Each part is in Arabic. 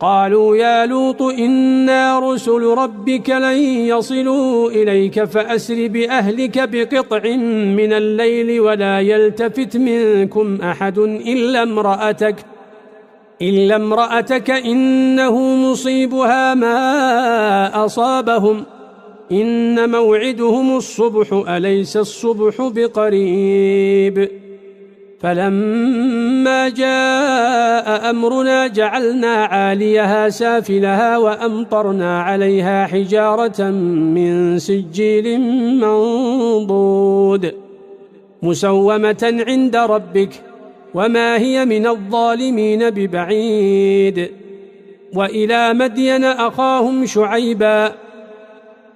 قالوا يا لوط إنا رسل ربك لن يصلوا إليك فأسر بأهلك بقطع من الليل ولا يلتفت منكم أحد إلا امرأتك إنه مصيبها ما أصابهم إن موعدهم الصبح أليس الصبح بقريب فلما جاء أمرنا جعلنا عاليها سافلها وأمطرنا عليها حجارة من سجيل منضود مسومة عند ربك وما هي من الظالمين ببعيد وإلى مدين أخاهم شعيبا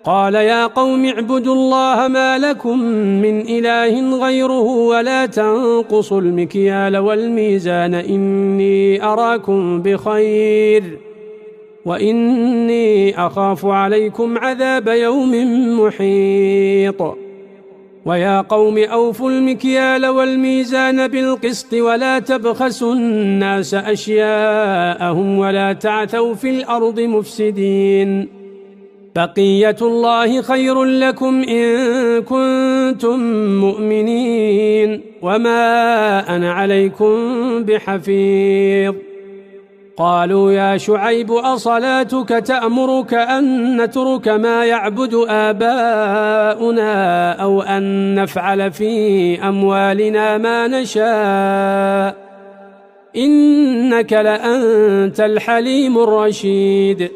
قال يا قوم اعبدوا الله ما لكم من إله غيره ولا تنقصوا المكيال والميزان إني أراكم بخير وإني أخاف عليكم عذاب يوم محيط ويا قوم أوفوا المكيال والميزان بالقسط ولا تبخسوا الناس أشياءهم ولا تعثوا في الأرض مفسدين بقية الله خير لكم إن كنتم مؤمنين وما أنا عليكم بحفيظ قالوا يا شعيب أصلاتك تأمرك أن نترك ما يعبد آباؤنا أو أن نفعل في أموالنا ما نشاء إنك لأنت الحليم الرشيد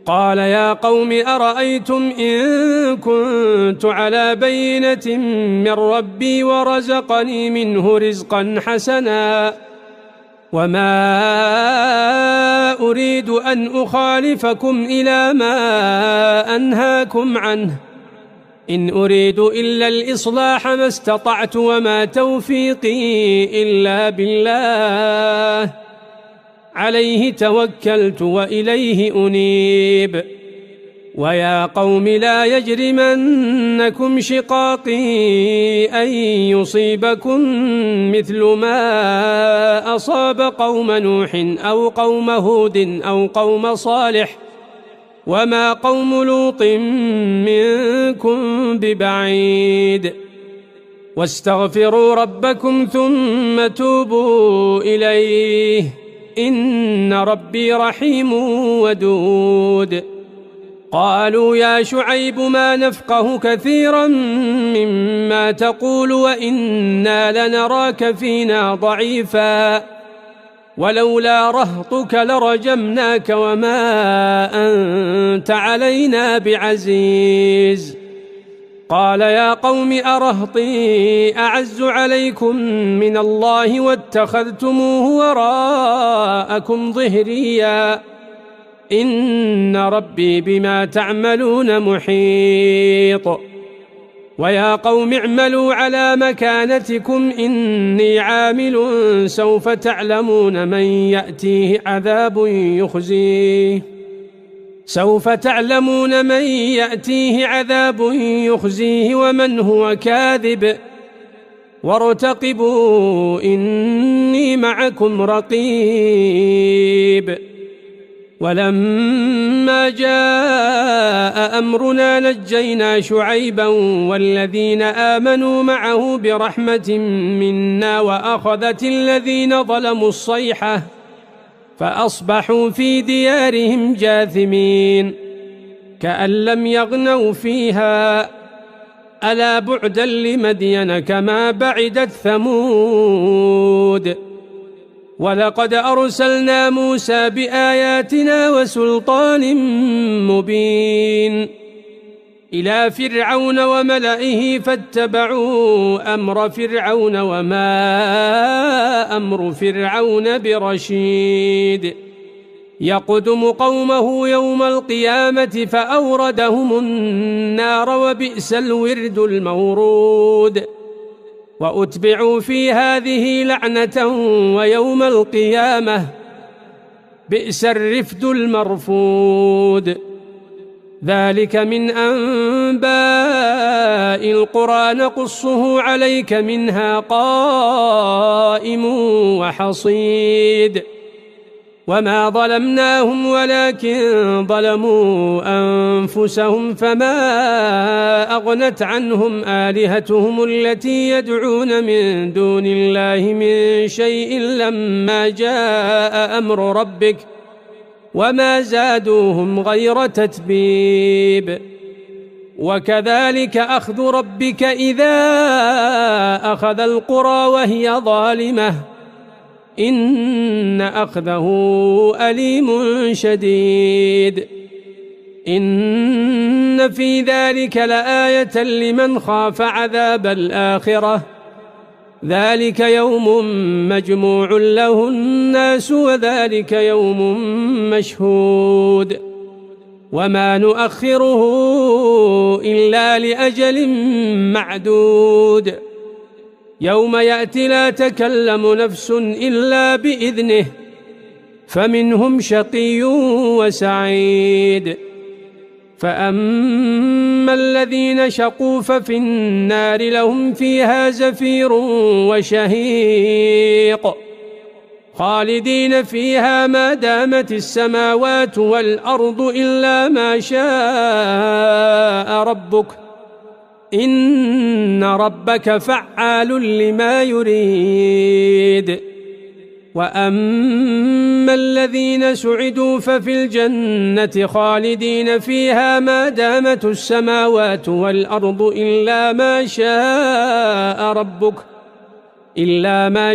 قال يا قوم أرأيتم إن كنت على بينة من ربي ورزقني منه رزقا حسنا وما أريد أن أخالفكم إلى ما أنهاكم عنه إن أريد إلا الإصلاح ما استطعت وما توفيقي إلا بالله عليه توكلت وإليه أنيب ويا قوم لا يجرمنكم شقاقي أن يصيبكم مثل ما أصاب قوم نوح أو قوم هود أو قوم صالح وما قوم لوط منكم ببعيد واستغفروا ربكم ثم توبوا إليه إن ربي رحيم ودود قالوا يا شعيب ما نفقه كثيرا مما تقول وإنا لنراك فينا ضعيفا ولولا رهطك لرجمناك وما أنت علينا بعزيز قال يا قوم أرهطي أعز عليكم من الله واتخذتموه وراءكم ظهريا إن ربي بما تعملون محيط ويا قوم اعملوا على مكانتكم إني عامل سوف تعلمون من يأتيه عذاب يخزيه ومن هو كاذب وارتقبوا إني معكم رقيب ولما جاء أمرنا نجينا شعيبا والذين آمنوا معه برحمة منا وأخذت الذين ظلموا الصيحة فأصبحوا في ديارهم جاثمين كأن لم يغنوا فيها ألا بعدا لمدين كما بعدت ثمود ولقد أرسلنا موسى بآياتنا وسلطان مبين إلى فرعون وملئه فاتبعوا أمر فرعون وما أمر فرعون برشيد يقدم قومه يوم القيامة فأوردهم النار وبئس الورد المورود وأتبعوا في هذه لعنة ويوم القيامة بئس الرفد المرفود ذلك من أنباء القرى نقصه عليك منها قائم وحصيد وما ظلمناهم ولكن ظلموا أنفسهم فما أغنت عنهم آلهتهم التي يدعون من دون الله من شيء لما جاء أمر ربك وما زادوهم غير تتبيب وكذلك أخذ ربك إذا أخذ القرى وهي ظالمة إن أخذه أليم شديد إن في ذلك لآية لمن خاف عذاب الآخرة ذلك يوم مجموع له الناس وذلك يوم مشهود وما نؤخره إلا لأجل معدود يوم يأتي لا تكلم نفس إلا بإذنه فمنهم شقي وسعيد فأما الذين شقوا ففي النار لهم فيها زفير وشهيق خالدين فيها ما دامت السماوات والأرض إلا ما شاء ربك إن ربك فعال لما يريد وأما الذين سعدوا ففي الجنة خالدين فيها ما دامت السماوات والأرض إلا ما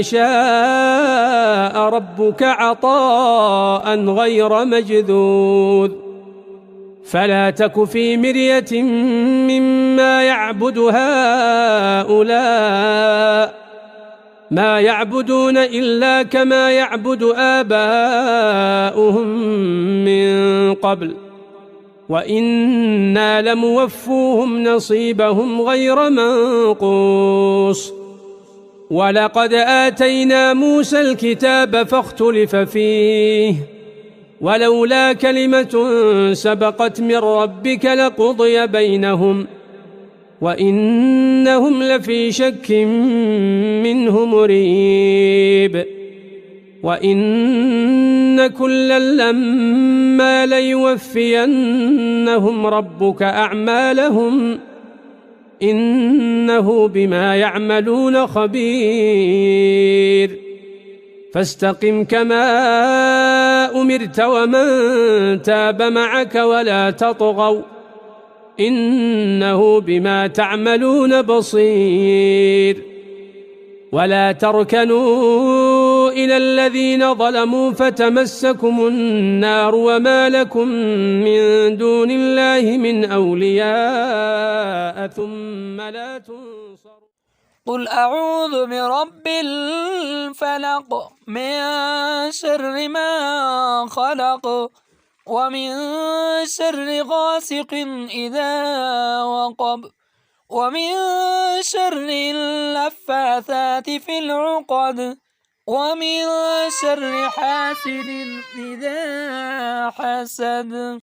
شاء ربك عطاء غير مجذوذ فلا تك في مرية مما يعبد هؤلاء ما يعبدون إلا كما يعبد آباؤهم من قبل وإنا لموفوهم نصيبهم غير منقوص ولقد آتينا موسى الكتاب فاختلف فيه ولولا كلمة سبقت من ربك لقضي بينهم وإنهم لفي شك منه مريب وإن كلا لما ليوفينهم ربك أعمالهم إنه بما يعملون خبير فاستقم كما أمرت ومن تاب معك ولا تطغوا إنه بما تعملون بصير ولا تركنوا إلى الذين ظلموا فتمسكم النار وما لكم من دون الله من أولياء ثم لا تنصرون قل أعوذ برب الفلق من شر ما خلق ومن شر غاسق إذا وقب ومن شر اللفاثات في العقد ومن شر حاسد إذا حسد